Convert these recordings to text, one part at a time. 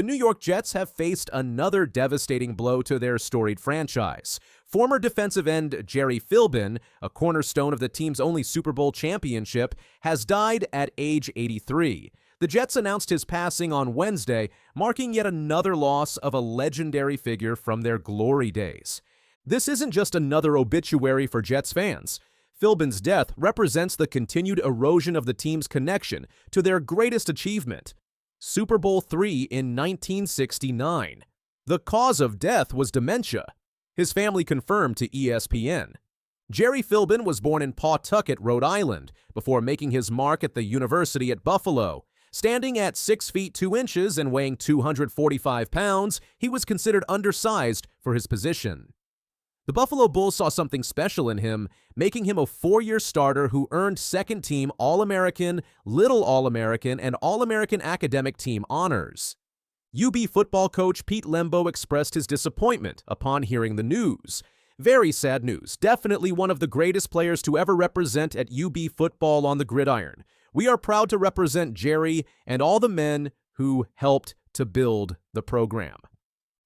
New York Jets have faced another devastating blow to their storied franchise. Former defensive end Gerry Philbin, a cornerstone of the team's only Super Bowl championship, has died at age 83. The Jets announced his passing on Wednesday, marking yet another loss of a legendary figure from their glory days. This isn't just another obituary for Jets fans. Philbin's death represents the continued erosion of the team's connection to their greatest achievement, Super Bowl III in 1969. The cause of death was dementia. His family confirmed to ESPN. Gerry Philbin was born in Pawtucket, Rhode Island, before making his mark at the University at Buffalo. Standing at 6 feet 2 inches and weighing 245 pounds, he was considered undersized for his position. The Buffalo Bulls saw something special in him, making him a 4-year starter who earned second-team All-American, Little All-American, and All-American Academic Team honors. UB football coach Pete Lembo expressed his disappointment upon hearing the news. Very sad news. Definitely one of the greatest players to ever represent at UB football on the gridiron. We are proud to represent Gerry and all the men who helped to build the program.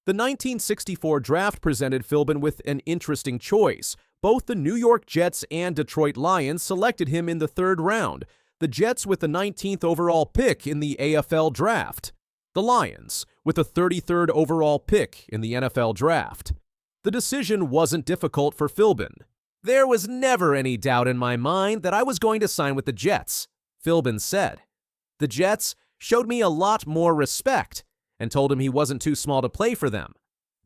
The 1964 draft presented Philbin with an interesting choice. Both the New York Jets and Detroit Lions selected him in the 3rd round, the Jets with the 19th overall pick in the AFL draft, the Lions with the 33rd overall pick in the NFL draft. The decision wasn't difficult for Philbin. "There was never any doubt in my mind that I was going to sign with the Jets," Philbin said. "The Jets showed me a lot more respect and told him he wasn't too small to play for them.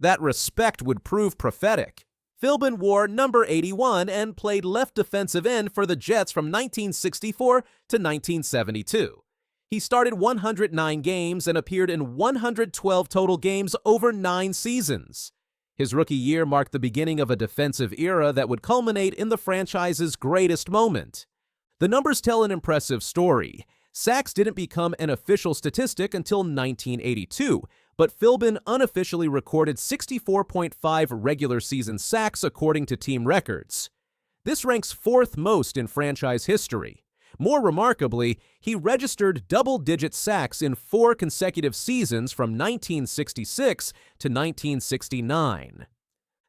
That respect would prove prophetic." Philbin wore number 81 and played left defensive end for the Jets from 1964 to 1972. He started 109 games and appeared in 112 total games over 9 seasons. His rookie year marked the beginning of a defensive era that would culminate in the franchise's greatest moment. The numbers tell an impressive story. Sacks didn't become an official statistic until 1982, but Philbin unofficially recorded 64.5 regular season sacks according to team records. This ranks 4th most in franchise history. More remarkably, he registered double-digit sacks in 4 consecutive seasons from 1966 to 1969.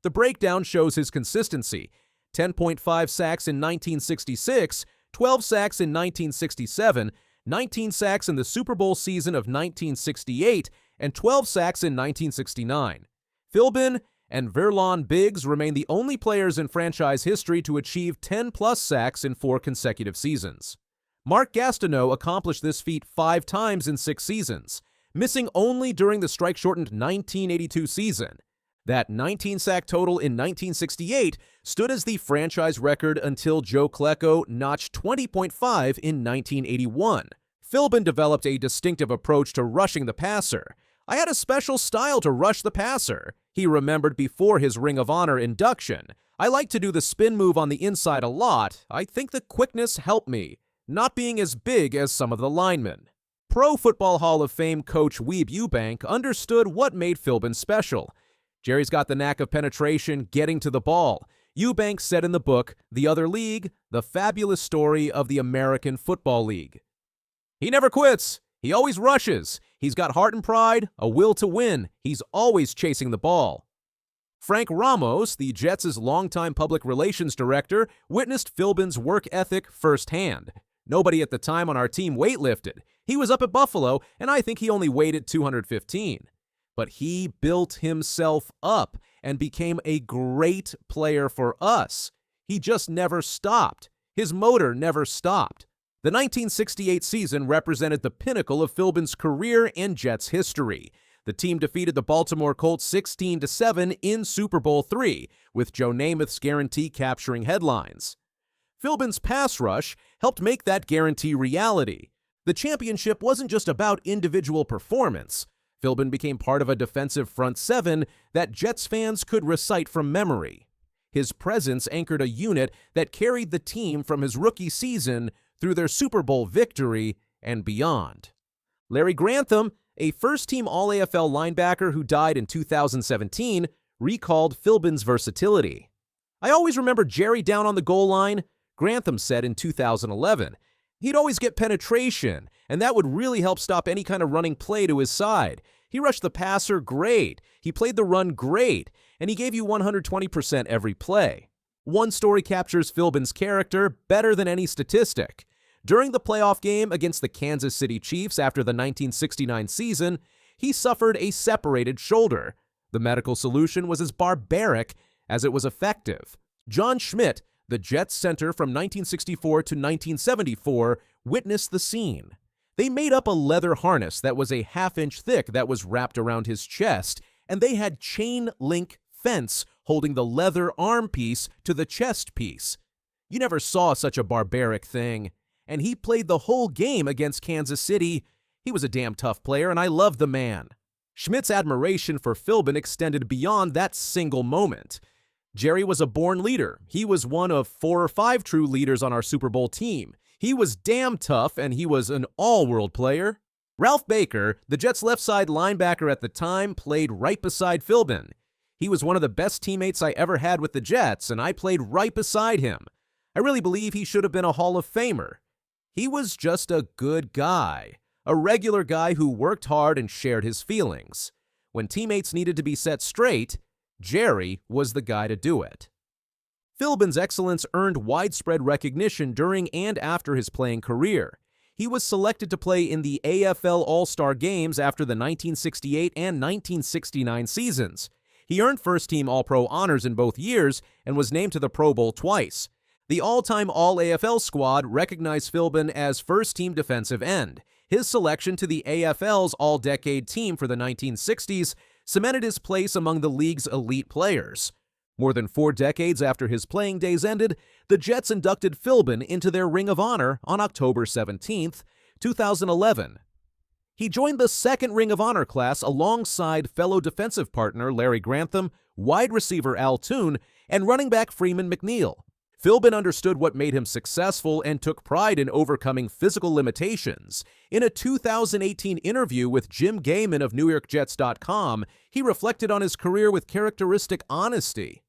The breakdown shows his consistency: 10.5 sacks in 1966, 12 sacks in 1967, 19 sacks in the Super Bowl season of 1968, and 12 sacks in 1969. Philbin and Verlon Biggs remain the only players in franchise history to achieve 10-plus sacks in 4 consecutive seasons. Mark Gastineau accomplished this feat 5 times in 6 seasons, missing only during the strike-shortened 1982 season. That 19-sack total in 1968 stood as the franchise record until Joe Klecko notched 20.5 in 1981. Philbin developed a distinctive approach to rushing the passer. "I had a special style to rush the passer," he remembered before his Ring of Honor induction. "I like to do the spin move on the inside a lot. I think the quickness helped me, not being as big as some of the linemen." Pro Football Hall of Fame coach Weeb Ewbank understood what made Philbin special. "Gerry's got the knack of penetration, getting to the ball." Ewbank said in the book, The Other League, The Fabulous Story of the American Football League. "He never quits. He always rushes. He's got heart and pride, a will to win. He's always chasing the ball." Frank Ramos, the Jets' longtime public relations director, witnessed Philbin's work ethic firsthand. "Nobody at the time on our team weightlifted. He was up at Buffalo, and I think he only weighed at 215. But he built himself up and became a great player for us. He just never stopped. His motor never stopped." The 1968 season represented the pinnacle of Philbin's career and Jets history. The team defeated the Baltimore Colts 16-7 in Super Bowl III, with Joe Namath's guarantee capturing headlines. Philbin's pass rush helped make that guarantee reality. The championship wasn't just about individual performance. Philbin became part of a defensive front 7 that Jets fans could recite from memory. His presence anchored a unit that carried the team from his rookie season through their Super Bowl victory and beyond. Larry Grantham, a first-team All-AFL linebacker who died in 2017, recalled Philbin's versatility. "I always remember Gerry down on the goal line," Grantham said in 2011. "He'd always get penetration, and that would really help stop any kind of running play to his side. He rushed the passer great, he played the run great, and he gave you 120% every play. One story captures Philbin's character better than any statistic. During the playoff game against the Kansas City Chiefs after the 1969 season, he suffered a separated shoulder. The medical solution was as barbaric as it was effective. John Schmidt, the Jets center from 1964 to 1974, witnessed the scene. They made up a leather harness that was a half-inch thick that was wrapped around his chest, and they had chain link fence holding the leather arm piece to the chest piece. You never saw such a barbaric thing. And he played the whole game against Kansas City. He was a damn tough player, and I love the man. Schmidt's admiration for Philbin extended beyond that single moment. Gerry was a born leader. He was one of 4 or 5 true leaders on our Super Bowl team. He was damn tough, and he was an all-world player. Ralph Baker, the Jets' left side linebacker at the time, played right beside Philbin. He was one of the best teammates I ever had with the Jets, and I played right beside him. I really believe he should have been a Hall of Famer. He was just a good guy, a regular guy who worked hard and shared his feelings. When teammates needed to be set straight, Gerry was the guy to do it. Philbin's excellence earned widespread recognition during and after his playing career. He was selected to play in the AFL All-Star Games after the 1968 and 1969 seasons. He earned first-team All-Pro honors in both years and was named to the Pro Bowl twice. The all-time All-AFL squad recognized Philbin as first-team defensive end. His selection to the AFL's All-Decade team for the 1960s cemented his place among the league's elite players. More than 4 decades after his playing days ended, the Jets inducted Philbin into their Ring of Honor on October 17, 2011. He joined the second Ring of Honor class alongside fellow defensive partner Larry Grantham, wide receiver Al Toon, and running back Freeman McNeil. Philbin understood what made him successful and took pride in overcoming physical limitations. In a 2018 interview with Jim Gaiman of NewYorkJets.com, he reflected on his career with characteristic honesty.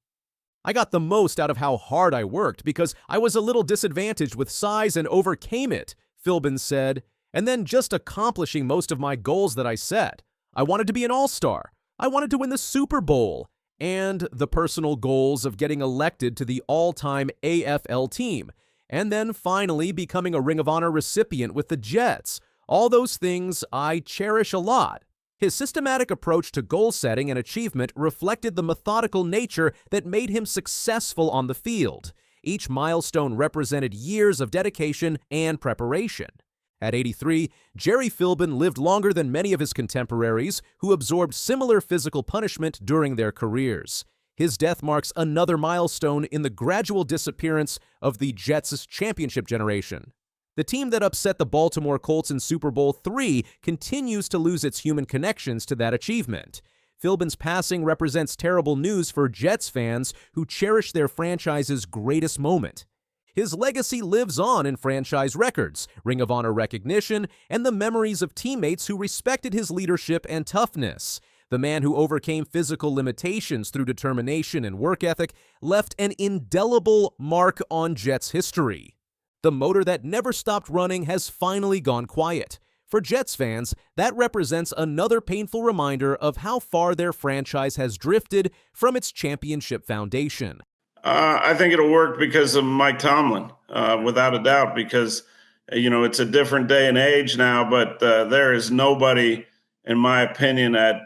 "I got the most out of how hard I worked because I was a little disadvantaged with size and overcame it," Philbin said, "and then just accomplishing most of my goals that I set. I wanted to be an all-star. I wanted to win the Super Bowl. And the personal goals of getting elected to the all-time AFL team, and then finally becoming a Ring of Honor recipient with the Jets. All those things I cherish a lot." His systematic approach to goal setting and achievement reflected the methodical nature that made him successful on the field. Each milestone represented years of dedication and preparation. At 83, Gerry Philbin lived longer than many of his contemporaries who absorbed similar physical punishment during their careers. His death marks another milestone in the gradual disappearance of the Jets' championship generation. The team that upset the Baltimore Colts in Super Bowl III continues to lose its human connections to that achievement. Philbin's passing represents terrible news for Jets fans who cherish their franchise's greatest moment. His legacy lives on in franchise records, Ring of Honor recognition, and the memories of teammates who respected his leadership and toughness. The man who overcame physical limitations through determination and work ethic left an indelible mark on Jets history. The motor that never stopped running has finally gone quiet. For Jets fans, that represents another painful reminder of how far their franchise has drifted from its championship foundation. I think it'll work because of Mike Tomlin, without a doubt, because, it's a different day and age now, but there is nobody, in my opinion, at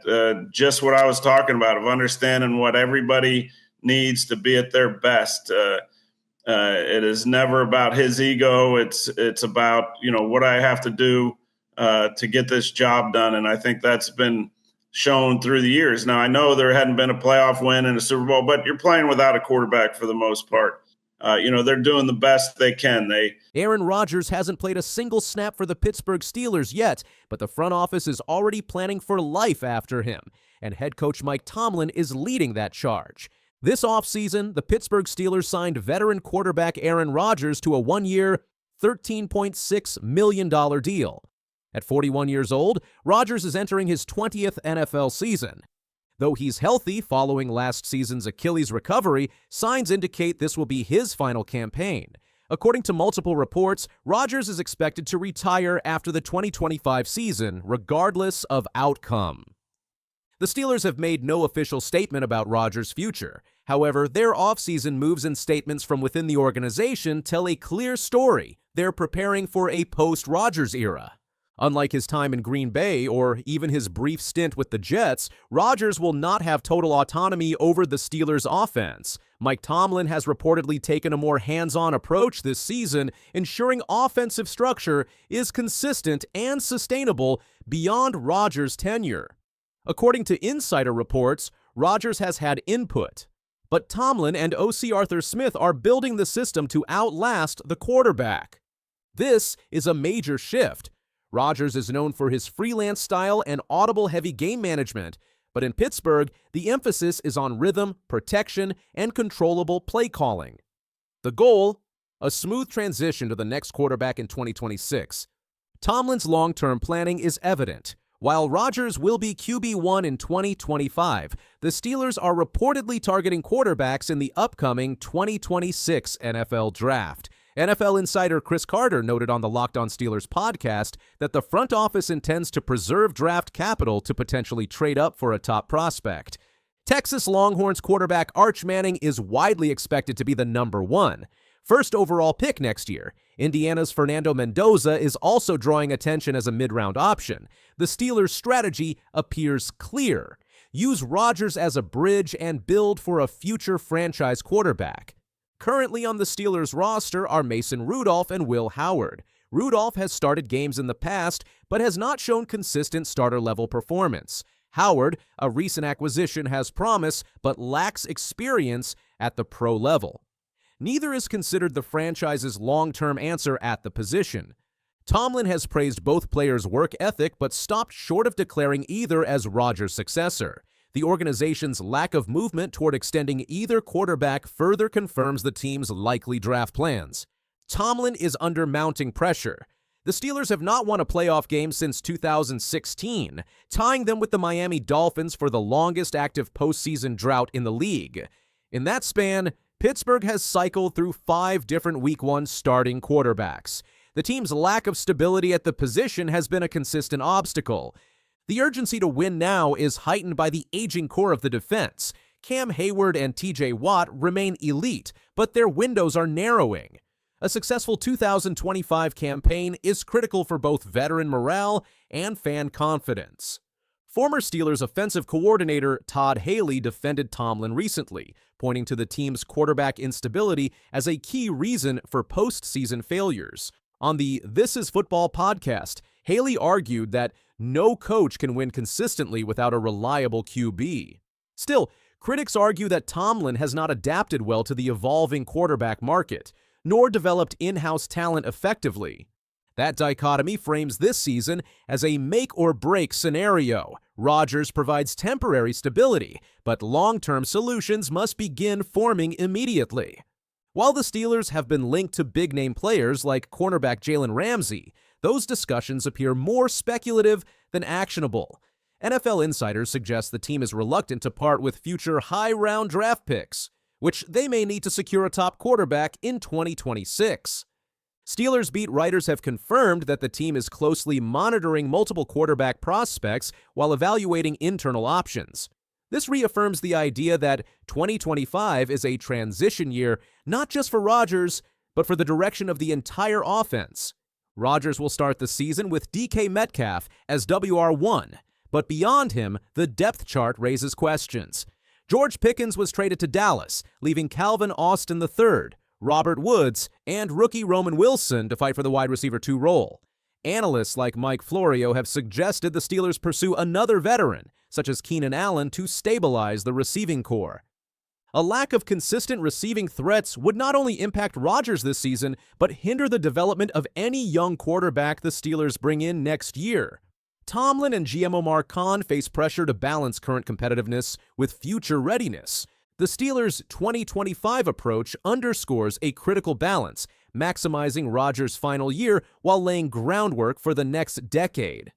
just what I was talking about, of understanding what everybody needs to be at their best. It is never about his ego. It's about, what I have to do to get this job done. And I think that's been shown through the years. Now, I know there hadn't been a playoff win in a Super Bowl, but you're playing without a quarterback for the most part. They're doing the best they can. Aaron Rodgers hasn't played a single snap for the Pittsburgh Steelers yet, but the front office is already planning for life after him, and head coach Mike Tomlin is leading that charge. This offseason, the Pittsburgh Steelers signed veteran quarterback Aaron Rodgers to a 1-year, $13.6 million deal. At 41 years old, Rodgers is entering his 20th NFL season. Though he's healthy following last season's Achilles recovery, signs indicate this will be his final campaign. According to multiple reports, Rodgers is expected to retire after the 2025 season, regardless of outcome. The Steelers have made no official statement about Rodgers' future. However, their offseason moves and statements from within the organization tell a clear story. They're preparing for a post-Rodgers era. Unlike his time in Green Bay or even his brief stint with the Jets, Rodgers will not have total autonomy over the Steelers' offense. Mike Tomlin has reportedly taken a more hands-on approach this season, ensuring offensive structure is consistent and sustainable beyond Rodgers' tenure. According to insider reports, Rodgers has had input, but Tomlin and OC Arthur Smith are building the system to outlast the quarterback. This is a major shift. Rodgers is known for his freelance style and audible-heavy game management, but in Pittsburgh, the emphasis is on rhythm, protection, and controllable play calling. The goal? A smooth transition to the next quarterback in 2026. Tomlin's long-term planning is evident. While Rodgers will be QB1 in 2025, the Steelers are reportedly targeting quarterbacks in the upcoming 2026 NFL Draft. NFL insider Chris Carter noted on the Locked On Steelers podcast that the front office intends to preserve draft capital to potentially trade up for a top prospect. Texas Longhorns quarterback Arch Manning is widely expected to be the number one, first overall pick next year. Indiana's Fernando Mendoza is also drawing attention as a mid-round option. The Steelers' strategy appears clear. Use Rodgers as a bridge and build for a future franchise quarterback. Currently on the Steelers roster are Mason Rudolph and Will Howard. Rudolph has started games in the past, but has not shown consistent starter-level performance. Howard, a recent acquisition, has promise, but lacks experience at the pro level. Neither is considered the franchise's long-term answer at the position. Tomlin has praised both players' work ethic, but stopped short of declaring either as Rodgers' successor. The organization's lack of movement toward extending either quarterback further confirms the team's likely draft plans. Tomlin is under mounting pressure. The Steelers have not won a playoff game since 2016, tying them with the Miami Dolphins for the longest active postseason drought in the league. In that span, Pittsburgh has cycled through 5 different Week 1 starting quarterbacks. The team's lack of stability at the position has been a consistent obstacle. The urgency to win now is heightened by the aging core of the defense. Cam Hayward and TJ Watt remain elite, but their windows are narrowing. A successful 2025 campaign is critical for both veteran morale and fan confidence. Former Steelers offensive coordinator Todd Haley defended Tomlin recently, pointing to the team's quarterback instability as a key reason for postseason failures. On the This Is Football podcast, Haley argued that no coach can win consistently without a reliable QB. Still, critics argue that Tomlin has not adapted well to the evolving quarterback market, nor developed in-house talent effectively. That dichotomy frames this season as a make-or-break scenario. Rodgers provides temporary stability, but long-term solutions must begin forming immediately. While the Steelers have been linked to big-name players like cornerback Jalen Ramsey, those discussions appear more speculative than actionable. NFL insiders suggest the team is reluctant to part with future high-round draft picks, which they may need to secure a top quarterback in 2026. Steelers beat writers have confirmed that the team is closely monitoring multiple quarterback prospects while evaluating internal options. This reaffirms the idea that 2025 is a transition year not just for Rodgers, but for the direction of the entire offense. Rodgers will start the season with DK Metcalf as WR1, but beyond him, the depth chart raises questions. George Pickens was traded to Dallas, leaving Calvin Austin III, Robert Woods, and rookie Roman Wilson to fight for the wide receiver 2 role. Analysts like Mike Florio have suggested the Steelers pursue another veteran, such as Keenan Allen, to stabilize the receiving core. A lack of consistent receiving threats would not only impact Rodgers this season, but hinder the development of any young quarterback the Steelers bring in next year. Tomlin and GM Omar Khan face pressure to balance current competitiveness with future readiness. The Steelers' 2025 approach underscores a critical balance, maximizing Rodgers' final year while laying groundwork for the next decade.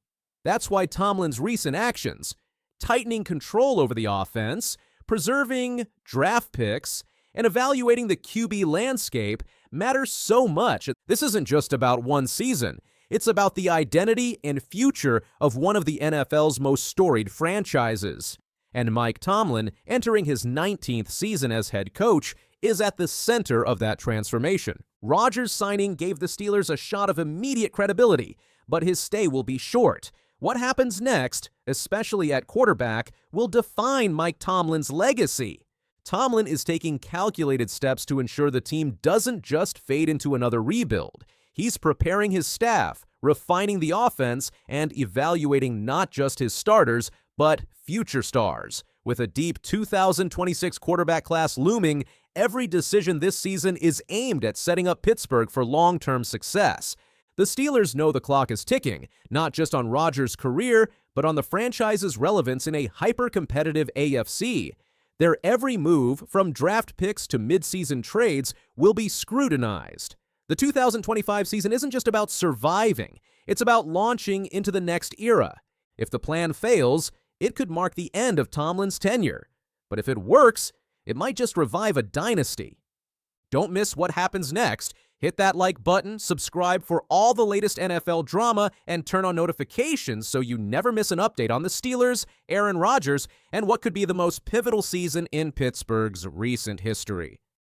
That's why Tomlin's recent actions, tightening control over the offense, preserving draft picks, and evaluating the QB landscape matter so much. This isn't just about one season. It's about the identity and future of one of the NFL's most storied franchises. And Mike Tomlin, entering his 19th season as head coach, is at the center of that transformation. Rodgers' signing gave the Steelers a shot of immediate credibility, but his stay will be short. What happens next, especially at quarterback, will define Mike Tomlin's legacy. Tomlin is taking calculated steps to ensure the team doesn't just fade into another rebuild. He's preparing his staff, refining the offense, and evaluating not just his starters, but future stars. With a deep 2026 quarterback class looming, every decision this season is aimed at setting up Pittsburgh for long-term success. The Steelers know the clock is ticking, not just on Rodgers' career, but on the franchise's relevance in a hyper-competitive AFC. Their every move, from draft picks to mid-season trades, will be scrutinized. The 2025 season isn't just about surviving, it's about launching into the next era. If the plan fails, it could mark the end of Tomlin's tenure. But if it works, it might just revive a dynasty. Don't miss what happens next. Hit that like button, subscribe for all the latest NFL drama, and turn on notifications so you never miss an update on the Steelers, Aaron Rodgers, and what could be the most pivotal season in Pittsburgh's recent history.